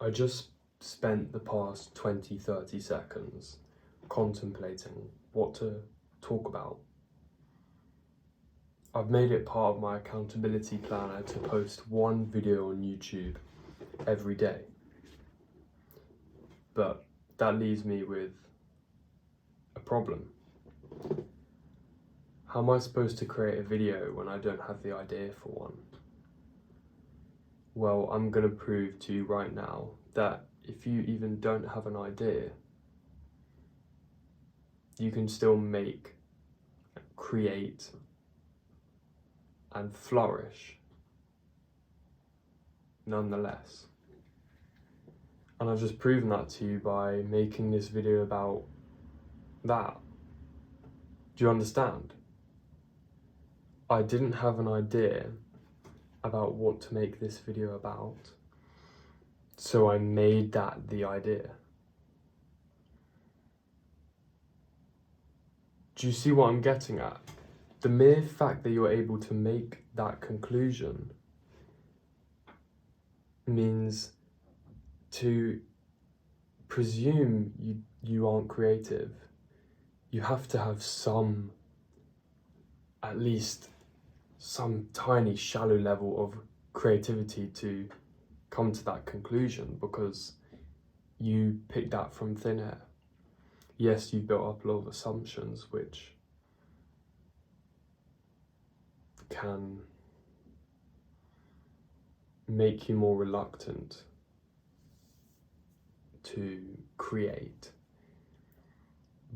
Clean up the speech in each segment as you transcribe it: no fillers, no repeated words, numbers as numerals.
I just spent the past 20-30 seconds contemplating what to talk about. I've made it part of my accountability planner to post one video on YouTube every day. But that leaves me with a problem. How am I supposed to create a video when I don't have the idea for one? Well, I'm going to prove to you right now that if you even don't have an idea, you can still make, create, and flourish nonetheless. And I've just proven that to you by making this video about that. Do you understand? I didn't have an idea about what to make this video about, so I made that the idea. Do you see what I'm getting at? The mere fact that you're able to make that conclusion means to presume you aren't creative. You have to have at least some tiny shallow level of creativity to come to that conclusion, because you picked that from thin air. Yes, you built up a lot of assumptions which can make you more reluctant to create,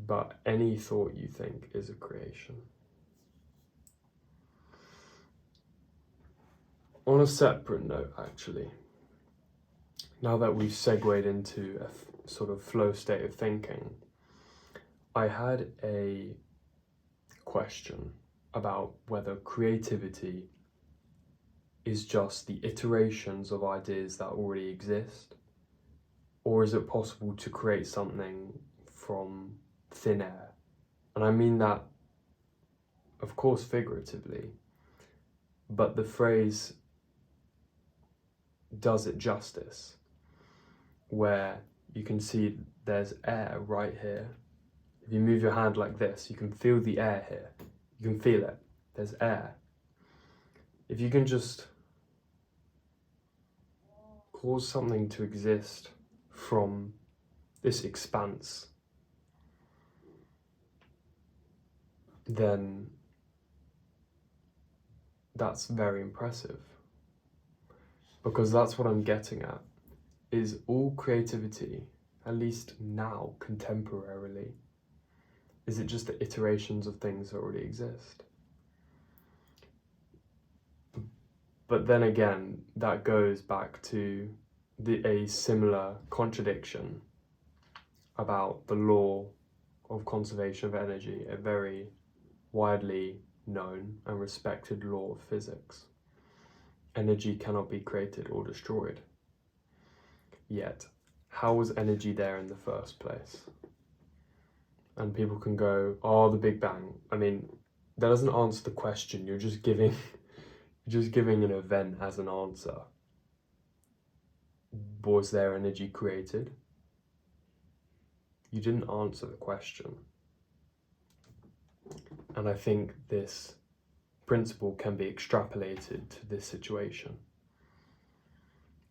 but any thought you think is a creation. On a separate note, actually, now that we've segued into a sort of flow state of thinking, I had a question about whether creativity is just the iterations of ideas that already exist, or is it possible to create something from thin air? And I mean that, of course, figuratively, but the phrase does it justice, where you can see there's air right here. If you move your hand like this, you can feel the air here. You can feel it. There's air. If you can just cause something to exist from this expanse, then that's very impressive. Because that's what I'm getting at, is all creativity, at least now, contemporarily, is it just the iterations of things that already exist? But then again, that goes back to a similar contradiction about the law of conservation of energy, a very widely known and respected law of physics. Energy cannot be created or destroyed. Yet, how was energy there in the first place? And people can go, oh, the Big Bang. I mean, that doesn't answer the question. You're just giving an event as an answer. Was there energy created? You didn't answer the question. And I think this principle can be extrapolated to this situation,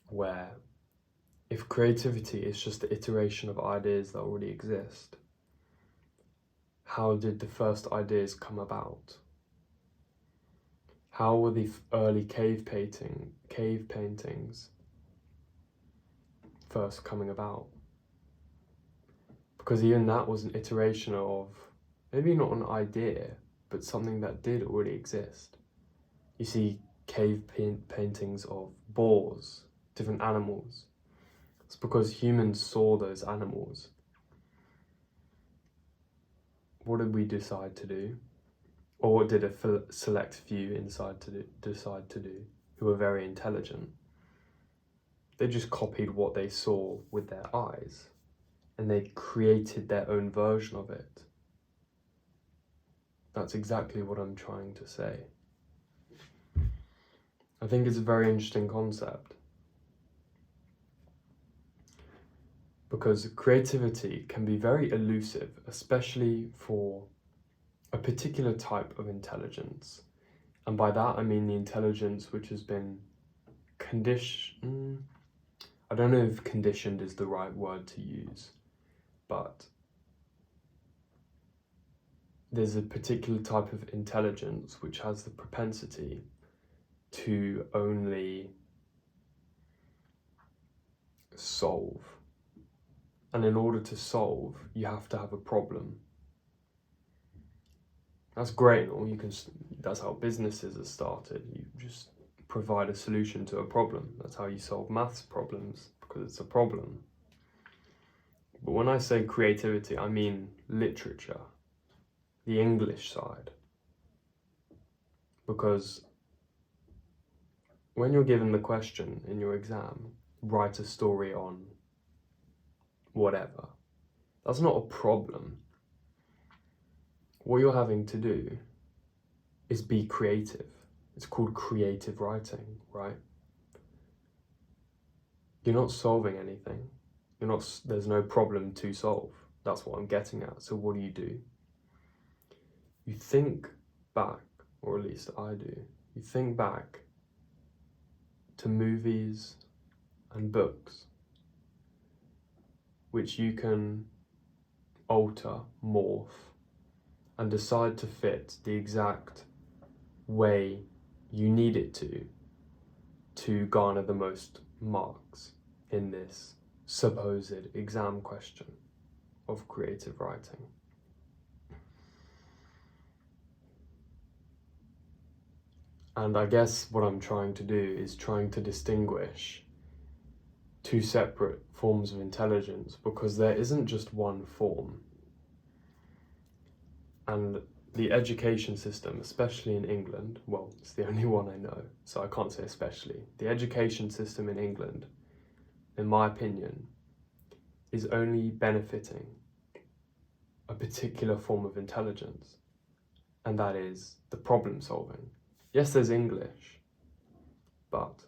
where if creativity is just the iteration of ideas that already exist, how did the first ideas come about? How were the early cave paintings first coming about? Because even that was an iteration of, maybe not an idea, but something that did already exist. You see cave paintings of boars, different animals. It's because humans saw those animals. What did we decide to do? Or what did a select few decide to do, who were very intelligent? They just copied what they saw with their eyes, and they created their own version of it. That's exactly what I'm trying to say. I think it's a very interesting concept. because creativity can be very elusive, especially for a particular type of intelligence. And by that I mean the intelligence which has been conditioned. I don't know if conditioned is the right word to use, but there's a particular type of intelligence which has the propensity to only solve. And in order to solve, you have to have a problem. That's great, or that's how businesses are started. You just provide a solution to a problem. That's how you solve maths problems, because it's a problem. But when I say creativity, I mean literature, the English side. Because when you're given the question in your exam, write a story on whatever, that's not a problem. What you're having to do is be creative. It's called creative writing, right? You're not solving anything. There's no problem to solve. That's what I'm getting at. So what do? You think back, or at least I do. You think back to movies and books, which you can alter, morph, and decide to fit the exact way you need it to garner the most marks in this supposed exam question of creative writing. And I guess what I'm trying to do is trying to distinguish two separate forms of intelligence, because there isn't just one form. And the education system, especially in England, well, it's the only one I know, so I can't say especially. The education system in England, in my opinion, is only benefiting a particular form of intelligence, and that is the problem solving. Yes, there's English, but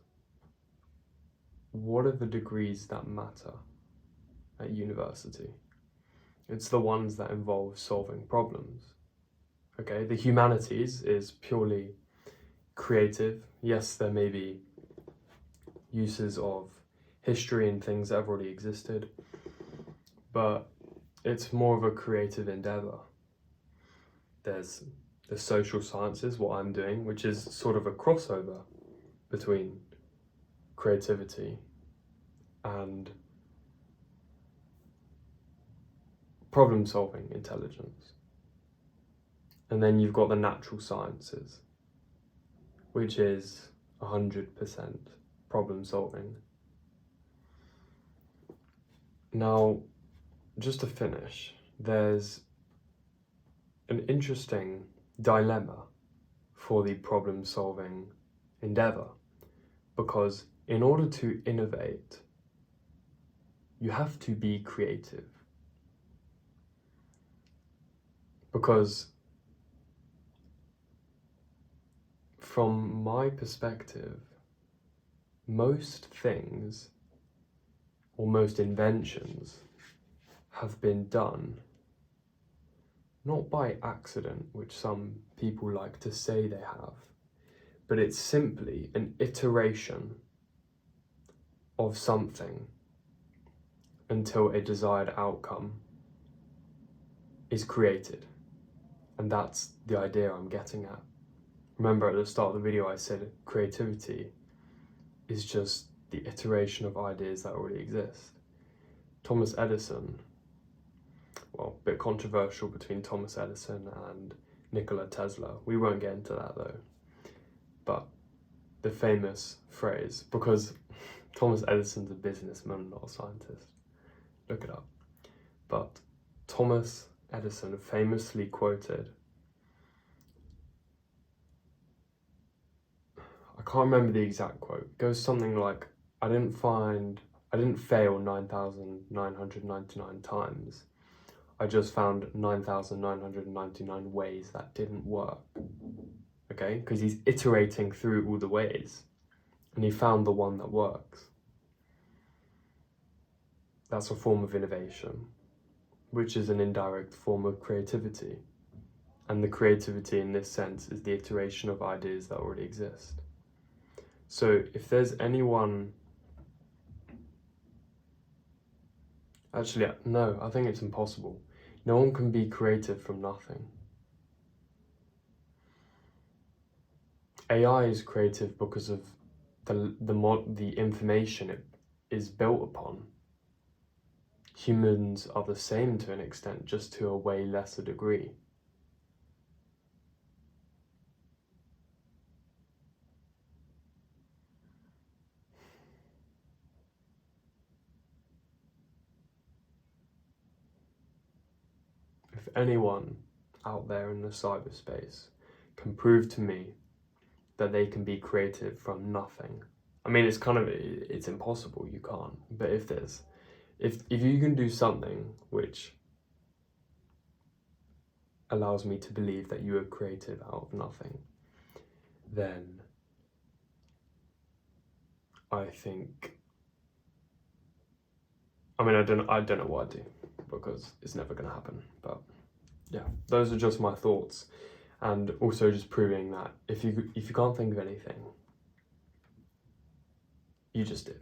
what are the degrees that matter at university? It's the ones that involve solving problems. Okay, the humanities is purely creative. Yes, there may be uses of history and things that have already existed, but it's more of a creative endeavor. There's the social sciences, what I'm doing, which is sort of a crossover between creativity and problem-solving intelligence. And then you've got the natural sciences, which is 100% problem-solving. Now, just to finish, there's an interesting dilemma for the problem-solving endeavor, because in order to innovate, you have to be creative. Because from my perspective, most things or most inventions have been done not by accident, which some people like to say they have, but it's simply an iteration of something until a desired outcome is created. And that's the idea I'm getting at. Remember at the start of the video I said creativity is just the iteration of ideas that already exist. Thomas Edison, well, a bit controversial between Thomas Edison and Nikola Tesla. We won't get into that though. But the famous phrase, because Thomas Edison's a businessman, not a scientist. Look it up. But Thomas Edison famously quoted, I can't remember the exact quote, it goes something like, I didn't fail 9,999 times. I just found 9,999 ways that didn't work. Okay, because he's iterating through all the ways and he found the one that works. that's a form of innovation, which is an indirect form of creativity. And the creativity in this sense is the iteration of ideas that already exist. So if there's anyone... Actually, no, I think it's impossible. No one can be creative from nothing. AI is creative because of the information it is built upon. Humans are the same to an extent, just to a way lesser degree. If anyone out there in the cyberspace can prove to me that they can be creative from nothing, I mean, it's impossible, you can't. But if you can do something which allows me to believe that you are creative out of nothing, then I think, I mean, I don't know what I'd do, because it's never going to happen. But yeah, those are just my thoughts, and also just proving that if you can't think of anything, you just did.